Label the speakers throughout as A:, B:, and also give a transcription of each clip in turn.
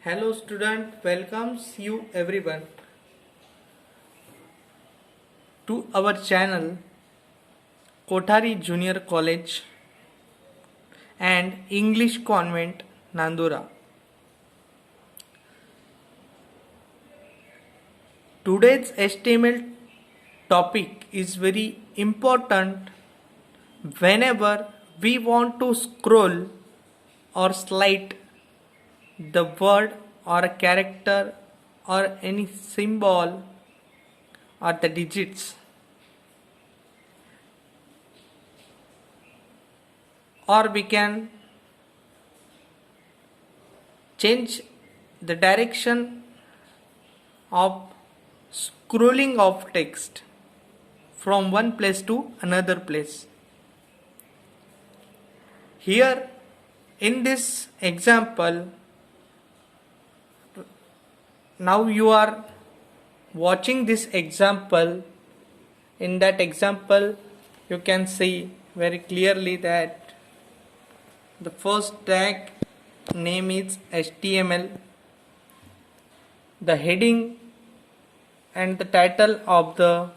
A: Hello student, welcomes you everyone to our channel Kothari Junior College and English Convent Nandura. Today's HTML topic is very important whenever we want to scroll or slide the word or a character or any symbol or the digits, or we can change the direction of scrolling of text from one place to another place. Here in this example, now you are watching this example. In that example you can see very clearly that the first tag name is HTML, the heading and the title of the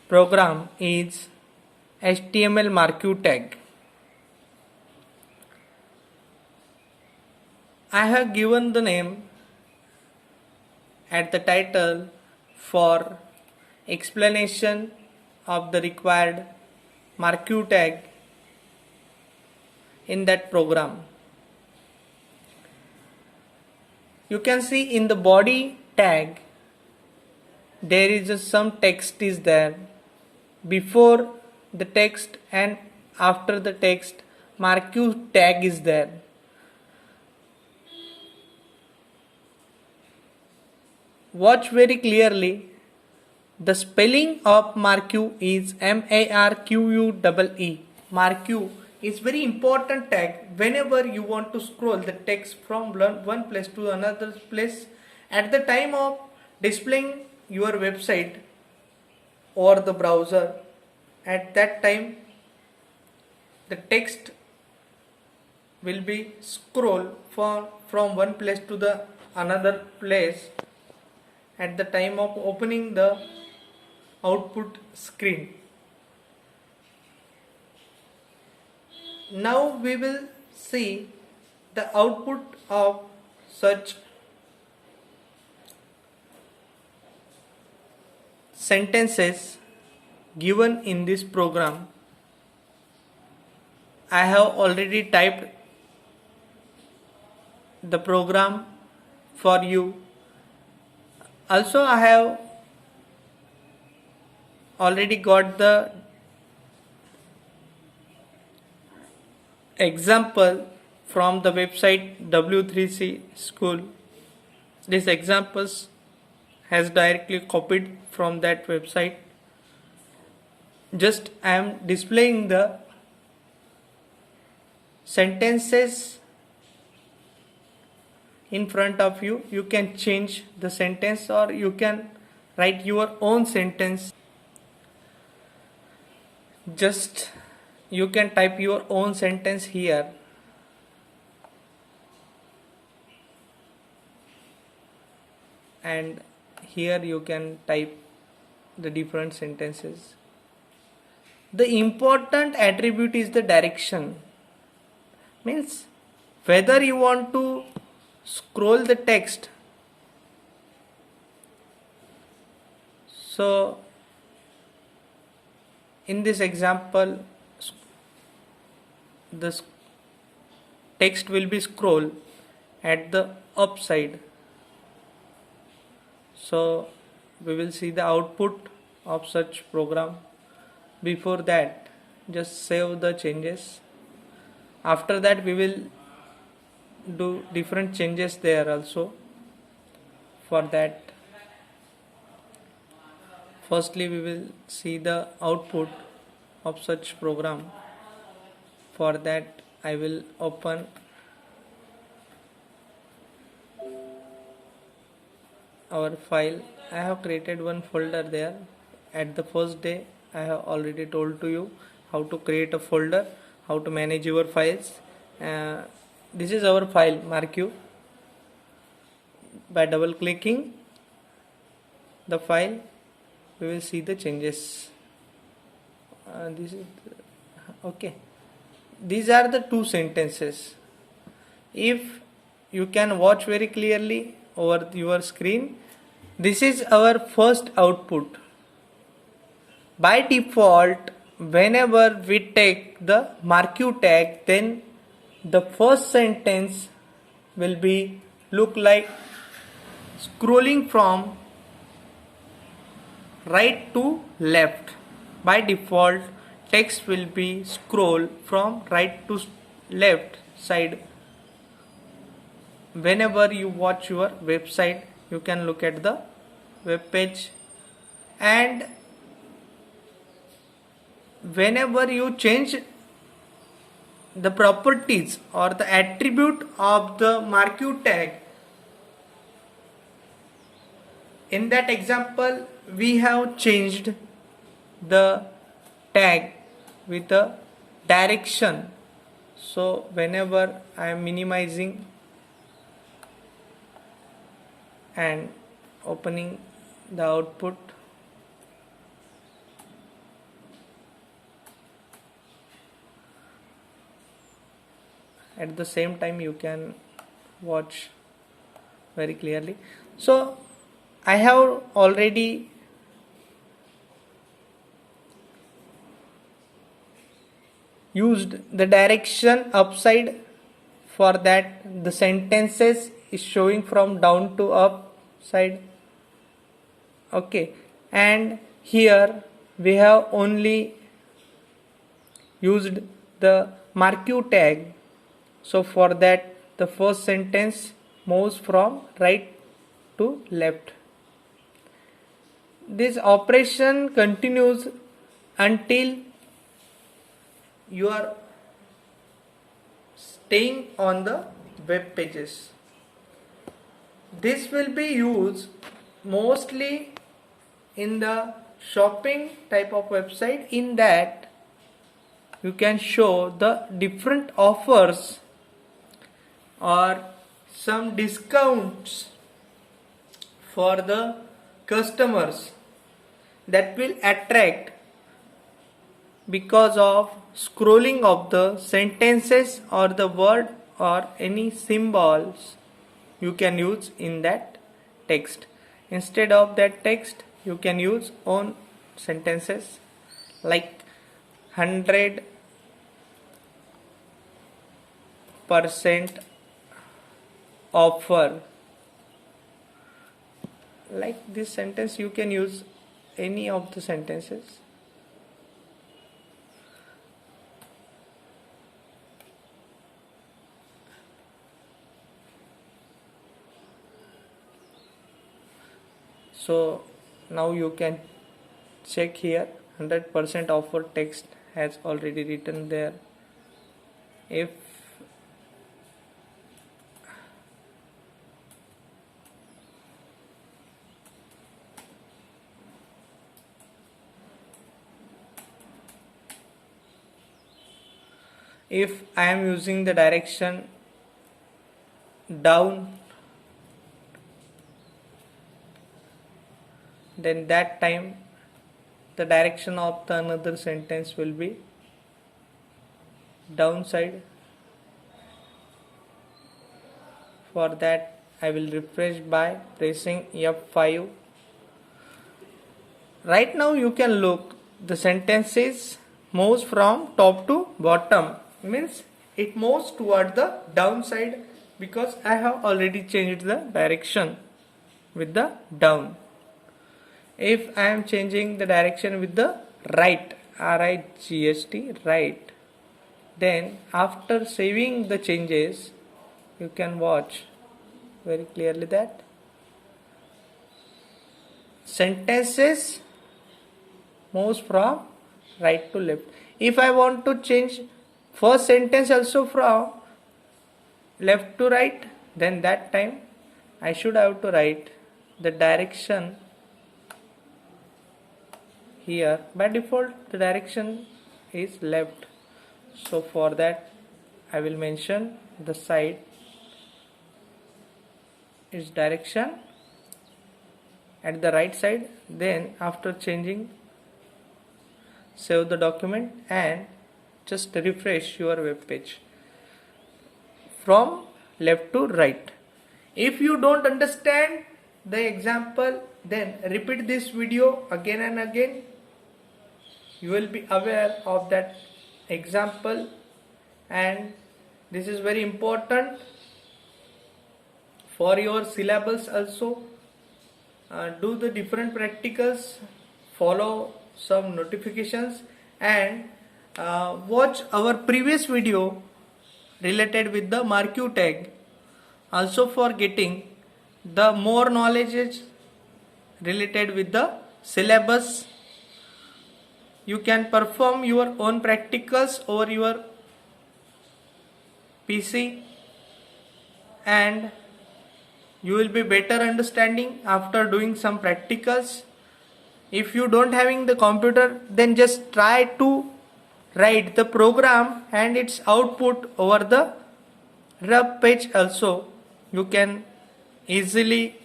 A: program is HTML marquee tag. I have given the name at the title for explanation of the required marquee tag in that program. You can see in the body tag there is some text is there. Before the text and after the text, marquee tag is there. Watch very clearly. The spelling of marquee is M-A-R-Q-U-E-E. Marquee is very important tag whenever you want to scroll the text from one place to another place at the time of displaying your website or the browser. At that time the text will be scroll from one place to the another place at the time of opening the output screen. Now we will see the output of such sentences given in this program. I have already typed the program for you. Also I have already got the example from the website W3C school. These examples has directly copied from that website. Just I am displaying the sentences in front of you. You can change the sentence or you can write your own sentence. Just you can type your own sentence here. And here you can type the different sentences. The important attribute is the direction. Means whether you want to scroll the text. So in this example the text will be scroll at the up side. So we will see the output of such program. Before that just save the changes. After that we will do different changes there also. For that firstly we will see the output of such program. For that I will open our file. I have created one folder there. At the first day I have already told to you how to create a folder, how to manage your files. This is our file marquee. by double clicking the file we will see the changes. This is okay. These are the two sentences. If you can watch very clearly over your screen, this is our first output. By default, whenever we take the marquee tag, then the first sentence will be look like scrolling from right to left. By default, text will be scroll from right to left side. Whenever you watch your website, you can look at the web page, and whenever you change the properties or the attribute of the marquee tag, in that example we have changed the tag with a direction. So whenever I am minimizing and opening the output, at the same time you can watch very clearly. So I have already used the direction upside. For that, the sentences is showing from down to up side. Okay, and here we have only used the marquee tag. So for that, the first sentence moves from right to left. This operation continues until you are staying on the web pages. This will be used mostly in the shopping type of website, in that you can show the different offers or some discounts for the customers that will attract because of scrolling of the sentences or the word or any symbols you can use in that text. Instead of that text, you can use own sentences like 100% offer. Like this sentence, you can use any of the sentences. So now you can check here, 100% offer text has already written there. If I am using the direction down, then that time the direction of the another sentence will be downside. For that, I will refresh by pressing F5. Right now you can look, the sentences moves from top to bottom, means it moves toward the downside because I have already changed the direction with the down. If I am changing the direction with the right, R-I-G-H-T, right, then after saving the changes, you can watch very clearly that sentences moves from right to left. If I want to change first sentence also from left to right, then that time I should have to write the direction here. By default the direction is left, so for that I will mention the side its direction at the right side. Then after changing, save the document and just refresh your web page from left to right. If you don't understand the example, then repeat this video again and again. You will be aware of that example, and this is very important for your syllabus also. Do the different practicals, follow some notifications, and watch our previous video related with the MARQ tag also for getting the more knowledge related with the syllabus. You can perform your own practicals over your PC, and you will be better understanding after doing some practicals. If you don't having the computer, then just try to write the program and its output over the web page also. You can easily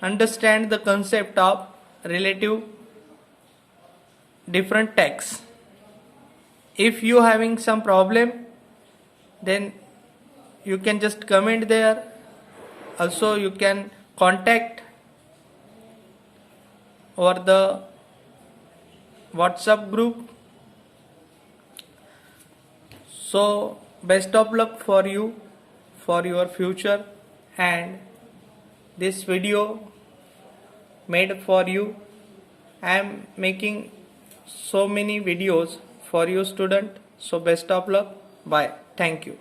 A: understand the concept of relative different tags. If you having some problem, then you can just comment there. Also you can contact over the WhatsApp group. So best of luck for you for your future, and this video made for you. I am making so many videos for you student. So best of luck. Bye. Thank you.